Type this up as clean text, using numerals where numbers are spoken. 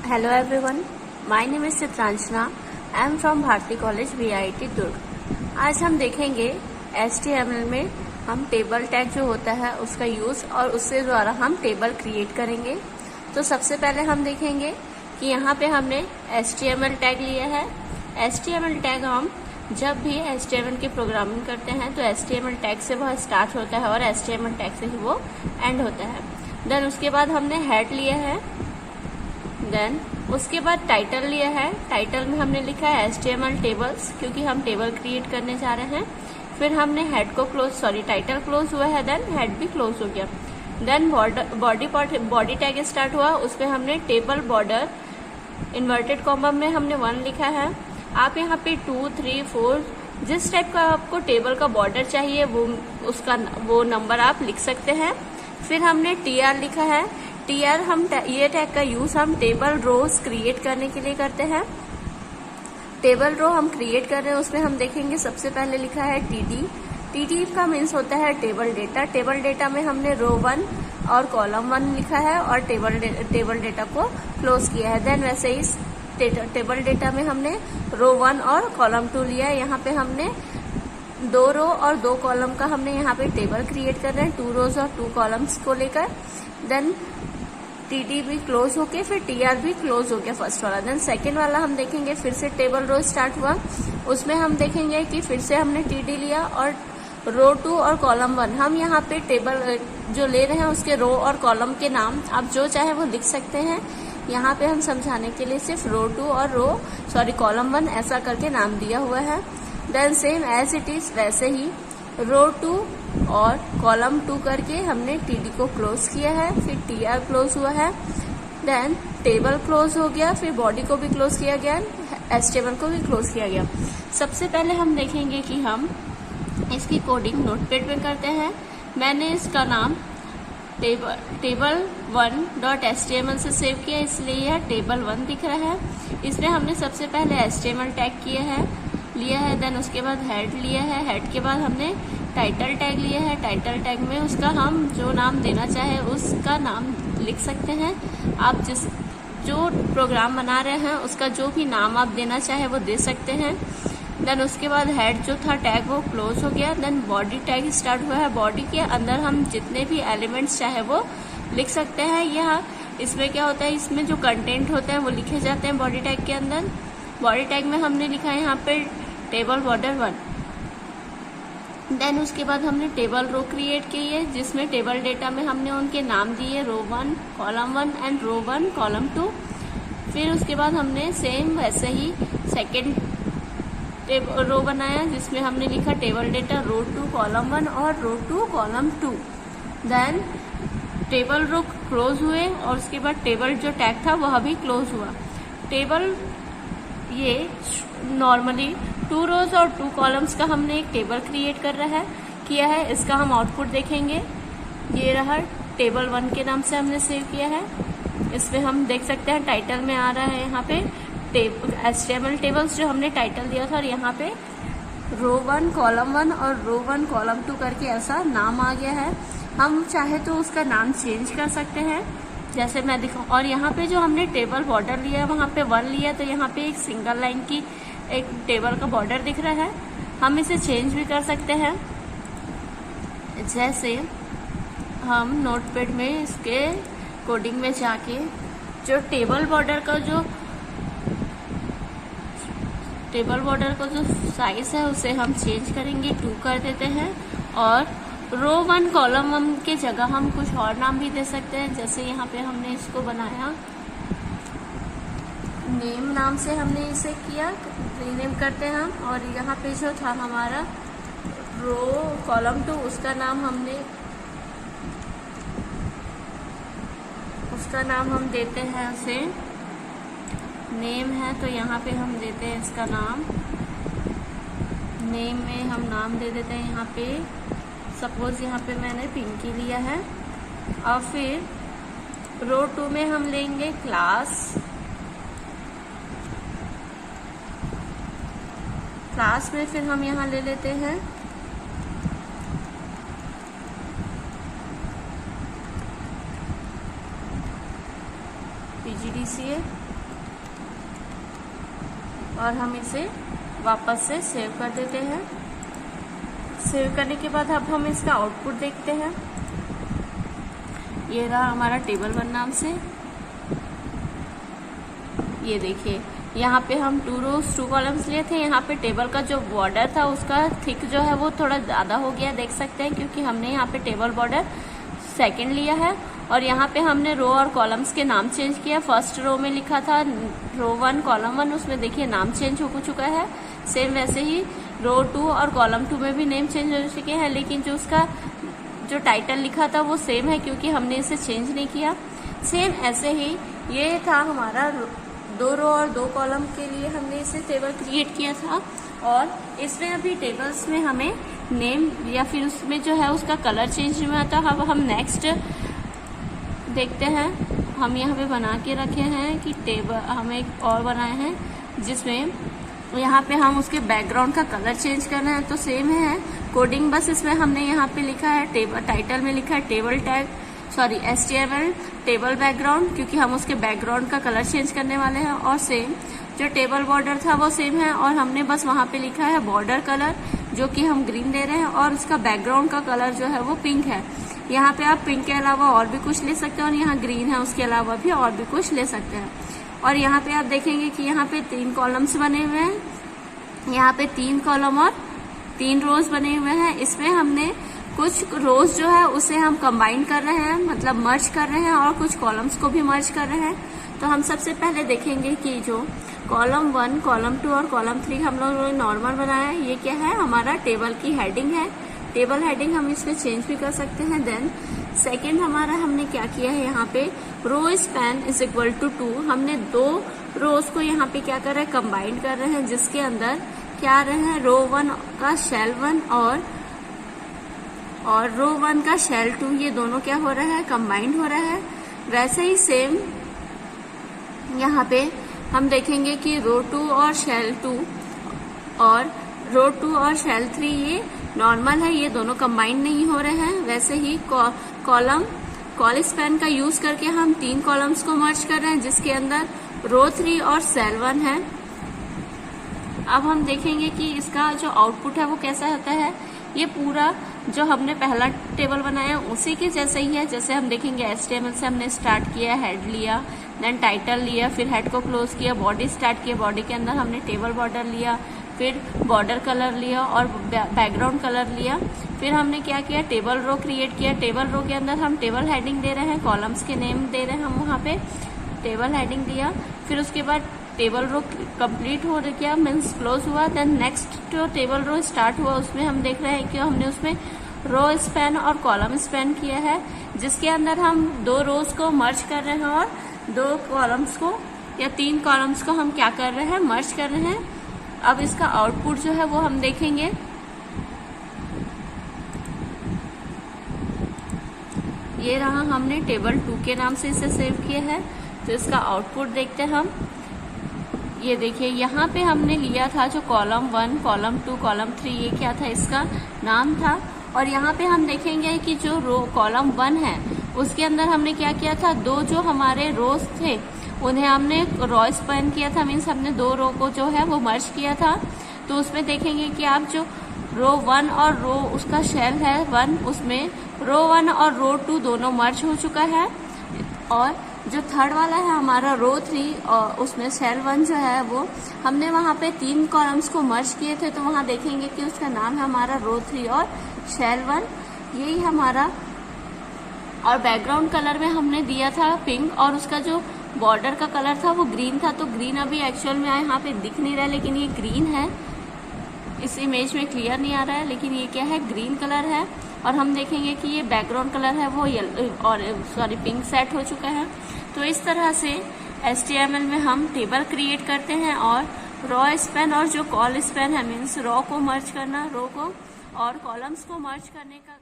Hello everyone, my name is Chitranshana. I am from Bharati college VIT Durg. आज हम देखेंगे HTML में हम टेबल टैग जो होता है उसका यूज़ और उससे द्वारा हम टेबल क्रिएट करेंगे. तो सबसे पहले हम देखेंगे कि यहाँ पे हमने HTML टैग लिया है. HTML टैग हम जब भी HTML की प्रोग्रामिंग करते हैं तो HTML टैग से वह स्टार्ट होता है और HTML टैग से ही वो एंड होता है. देन उसके बाद हमने हेड लिया है. देन उसके बाद टाइटल लिया है. टाइटल में हमने लिखा है HTML टेबल्स, क्योंकि हम टेबल क्रिएट करने जा रहे हैं. फिर हमने हेड को टाइटल क्लोज हुआ है, देन हेड भी क्लोज हो गया. देन बॉडी टैग स्टार्ट हुआ, उस पर हमने टेबल बॉर्डर इन्वर्टेड कॉमा में हमने 1 लिखा है. आप यहाँ पे 2, 3, 4 जिस टाइप का आपको टेबल का बॉर्डर चाहिए वो नंबर आप लिख सकते हैं. फिर हमने TR लिखा है. TR ये टैग का यूज हम टेबल रोज क्रिएट करने के लिए करते हैं. टेबल रो हम क्रिएट कर रहे हैं, उसमें हम देखेंगे सबसे पहले लिखा है TD का मीन्स होता है टेबल डेटा. टेबल डेटा में हमने रो 1 और कॉलम 1 लिखा है और टेबल डेटा को क्लोज किया है. देन वैसे ही टेबल डेटा में हमने रो 1 और कॉलम 2 लिया है. यहाँ पे हमने 2 रो और 2 कॉलम का हमने यहाँ पे टेबल क्रिएट कर रहे हैं, 2 रोज और 2 कॉलम्स को लेकर. देन TD भी क्लोज होके फिर TR भी क्लोज हो गया फर्स्ट वाला. देन सेकेंड वाला हम देखेंगे, फिर से टेबल रो स्टार्ट हुआ, उसमें हम देखेंगे कि फिर से हमने TD लिया और रो 2 और कॉलम 1. हम यहाँ पे टेबल जो ले रहे हैं उसके रो और कॉलम के नाम आप जो चाहे वो लिख सकते हैं. यहाँ पे हम समझाने के लिए सिर्फ रो 2 और कॉलम 1 ऐसा करके नाम दिया हुआ है. Then same as it is वैसे ही रो 2 और कॉलम 2 करके हमने TD को क्लोज किया है. फिर TR क्लोज हुआ है. देन टेबल क्लोज हो गया, फिर बॉडी को भी क्लोज किया गया, HTML को भी क्लोज किया गया. सबसे पहले हम देखेंगे कि हम इसकी कोडिंग नोटपैड में करते हैं. मैंने इसका नाम table1.html से सेव किया, इसलिए यह table 1 दिख रहा है. इसमें हमने सबसे पहले HTML टैग लिया है. देन उसके बाद हेड लिया है. हेड के बाद हमने टाइटल टैग लिया है. टाइटल टैग में उसका हम जो नाम देना चाहे उसका नाम लिख सकते हैं. आप जो प्रोग्राम बना रहे हैं उसका जो भी नाम आप देना चाहे वो दे सकते हैं. देन उसके बाद हेड जो था टैग वो क्लोज हो गया. देन बॉडी टैग स्टार्ट हुआ है. बॉडी के अंदर हम जितने भी एलिमेंट्स चाहे वो लिख सकते हैं. यह इसमें क्या होता है, इसमें जो कंटेंट होते हैं वो लिखे जाते हैं बॉडी टैग के अंदर. बॉडी टैग में हमने लिखा है यहाँ पे टेबल बॉर्डर 1. देन उसके बाद हमने टेबल रो क्रिएट की है, जिसमें टेबल डेटा में हमने उनके नाम दिए रो 1 कॉलम 1 एंड रो 1 कॉलम 2. फिर उसके बाद हमने सेम वैसे ही सेकेंड रो बनाया, जिसमें हमने लिखा टेबल डेटा रो 2 कॉलम 1 और row 2 column 2. Then table row close हुए और उसके बाद टेबल जो टैग था वह भी क्लोज हुआ. टेबल ये नॉर्मली 2 रोज और 2 कॉलम्स का हमने एक टेबल क्रिएट किया है. इसका हम आउटपुट देखेंगे. ये रहा टेबल 1 के नाम से हमने सेव किया है. इसमें हम देख सकते हैं टाइटल में आ रहा है यहाँ पे HTML टेबल्स जो हमने टाइटल दिया था, और यहाँ पे रो 1 कॉलम 1 और रो 1 कॉलम 2 करके ऐसा नाम आ गया है. हम चाहे तो उसका नाम चेंज कर सकते हैं, जैसे मैं दिखाऊं. और यहाँ पे जो हमने टेबल बॉर्डर लिया है वहाँ पे 1 लिया, तो यहाँ पे एक सिंगल लाइन की एक टेबल का बॉर्डर दिख रहा है. हम इसे चेंज भी कर सकते हैं. जैसे हम नोटपैड में इसके कोडिंग में जाके जो टेबल बॉर्डर का जो साइज है उसे हम चेंज करेंगे, 2 कर देते हैं. और रो 1 कॉलम 1 के जगह हम कुछ और नाम भी दे सकते हैं. जैसे यहाँ पे हमने इसको बनाया नेम नाम से, हमने इसे किया रीनेम करते हैं हम. और यहाँ पे जो था हमारा रो कॉलम 2 उसका नाम हम देते हैं, उसे नेम है तो यहाँ पे हम देते हैं इसका नाम. नेम में हम नाम दे देते हैं यहाँ पे, सपोज यहाँ पे मैंने पिंकी लिया है. और फिर रो 2 में हम लेंगे क्लास में फिर हम यहाँ ले लेते हैं PGDCA. और हम इसे वापस से सेव कर देते हैं। सेव करने के बाद अब हम इसका आउटपुट देखते हैं। ये रहा हमारा टेबल 1 नाम से। ये देखिए, यहाँ पे हम 2 रोज 2 कॉलम्स लिए थे। यहाँ पे टेबल का जो बॉर्डर था उसका थिक जो है वो थोड़ा ज़्यादा हो गया, देख सकते हैं, क्योंकि हमने यहाँ पे टेबल बॉर्डर सेकंड लिया है। और यहाँ पे हमने रो और कॉलम्स के नाम चेंज किया। फर्स्ट रो में लिखा था रो 1 कॉलम 1, उसमें देखिए नाम चेंज हो चुका है। सेम वैसे ही रो 2 और कॉलम 2 में भी नेम चेंज हो चुके हैं, लेकिन जो उसका जो टाइटल लिखा था वो सेम है, क्योंकि हमने इसे चेंज नहीं किया। सेम ऐसे ही ये था हमारा 2 रो और 2 कॉलम के लिए हमने इसे टेबल क्रिएट किया था। और इसमें अभी टेबल्स में हमें नेम या फिर उसमें जो है उसका कलर चेंज नहीं हुआ था। अब हम नेक्स्ट देखते हैं। हम यहाँ पे बना के रखे हैं कि टेबल हम एक और बनाए हैं जिसमें यहाँ पे हम उसके बैकग्राउंड का कलर चेंज करना है। तो सेम है कोडिंग, बस इसमें हमने यहाँ पे लिखा है टेबल, टाइटल में लिखा है table tag HTML table background, क्योंकि हम उसके बैकग्राउंड का कलर चेंज करने वाले हैं। और सेम जो टेबल बॉर्डर था वो सेम है, और हमने बस वहाँ पे लिखा है बॉर्डर कलर, जो कि हम ग्रीन दे रहे हैं, और उसका बैकग्राउंड का कलर जो है वो पिंक है। यहाँ पे आप पिंक के अलावा और भी कुछ ले सकते हैं, और यहाँ ग्रीन है उसके अलावा भी और भी कुछ ले सकते हैं। और यहाँ पे आप देखेंगे कि यहाँ पे 3 कॉलम्स बने हुए हैं। यहाँ पे 3 कॉलम और 3 रोज बने हुए हैं। इसमें हमने कुछ रोज जो है उसे हम कंबाइन कर रहे हैं, मतलब मर्ज कर रहे हैं, और कुछ कॉलम्स को भी मर्ज कर रहे हैं। तो हम सबसे पहले देखेंगे कि जो कॉलम 1, कॉलम 2 और कॉलम 3 हम लोगों ने नॉर्मल बनाया है, ये क्या है, हमारा टेबल की हेडिंग है। टेबल हेडिंग हम इसमें चेंज भी कर सकते हैं। देन सेकेंड हमारा हमने क्या किया है, यहाँ पे row span is equal to 2। हमने 2 रोज को यहाँ पे क्या कर रहे हैं, कंबाइन कर रहे हैं, जिसके अंदर क्या आ रहे हैं, रो 1 का शेल 1 और रो 1 का शेल 2, ये दोनों क्या हो रहा है, कंबाइंड हो रहा है। वैसे ही सेम यहाँ पे हम देखेंगे कि रो 2 और शेल 2 और रो 2 और शेल 3 ये नॉर्मल है, ये दोनों कंबाइंड नहीं हो रहे हैं। वैसे ही कॉल स्पैन का यूज करके हम 3 कॉलम्स को मर्ज कर रहे हैं, जिसके अंदर रो 3 और सेल 1 है। अब हम देखेंगे कि इसका जो आउटपुट है वो कैसा होता है। ये पूरा जो हमने पहला टेबल बनाया उसी के जैसे ही है। जैसे हम देखेंगे HTML से हमने स्टार्ट किया, हेड लिया, देन टाइटल लिया, फिर हेड को क्लोज किया, बॉडी स्टार्ट किया, बॉडी के अंदर हमने टेबल बॉर्डर लिया, फिर बॉर्डर कलर लिया और बैकग्राउंड कलर लिया। फिर हमने क्या किया, टेबल रो क्रिएट किया। टेबल रो के अंदर हम टेबल हेडिंग दे रहे हैं, कॉलम्स के नेम दे रहे हैं, हम वहाँ पे टेबल हेडिंग दिया। फिर उसके बाद टेबल रो कंप्लीट हो गया, मीन्स क्लोज हुआ। देन नेक्स्ट जो टेबल रो स्टार्ट हुआ उसमें हम देख रहे हैं कि हमने उसमें रो स्पैन और कॉलम स्पैन किया है, जिसके अंदर हम 2 रोज को मर्ज कर रहे हैं और 2 कॉलम्स को या 3 कॉलम्स को हम क्या कर रहे हैं, मर्ज कर रहे हैं। अब इसका आउटपुट जो है वो हम देखेंगे। ये रहा, हमने टेबल 2 के नाम से इसे सेव किया है। तो इसका आउटपुट देखते हैं हम। ये देखिए, यहाँ पे हमने लिया था जो कॉलम 1, कॉलम 2, कॉलम 3, ये क्या था, इसका नाम था। और यहाँ पे हम देखेंगे कि जो रो कॉलम 1 है उसके अंदर हमने क्या किया था, 2 जो हमारे रोज थे उन्हें हमने रो स्पैन किया था, मीन्स हमने 2 रो को जो है वो मर्ज किया था। तो उसमें देखेंगे कि आप जो रो 1 और रो उसका शेल है 1, उसमें रो 1 और रो 2 दोनों मर्ज हो चुका है। और जो थर्ड वाला है हमारा रो 3 और उसमें शेल 1 जो है वो हमने वहाँ पे 3 कॉलम्स को मर्ज किए थे। तो वहाँ देखेंगे कि उसका नाम है हमारा रो 3 और शेल 1, यही हमारा। और बैकग्राउंड कलर में हमने दिया था पिंक, और उसका जो बॉर्डर का कलर था वो ग्रीन था। तो ग्रीन अभी एक्चुअल में यहाँ पे दिख नहीं रहा है, लेकिन ये ग्रीन है, इस इमेज में क्लियर नहीं आ रहा है, लेकिन ये क्या है, ग्रीन कलर है। और हम देखेंगे कि ये बैकग्राउंड कलर है वो पिंक सेट हो चुका है। तो इस तरह से HTML में हम टेबल क्रिएट करते हैं, और रो स्पैन और जो कॉल स्पैन है, मीन्स रो को मर्ज करना, रो को और कॉलम्स को मर्ज करने का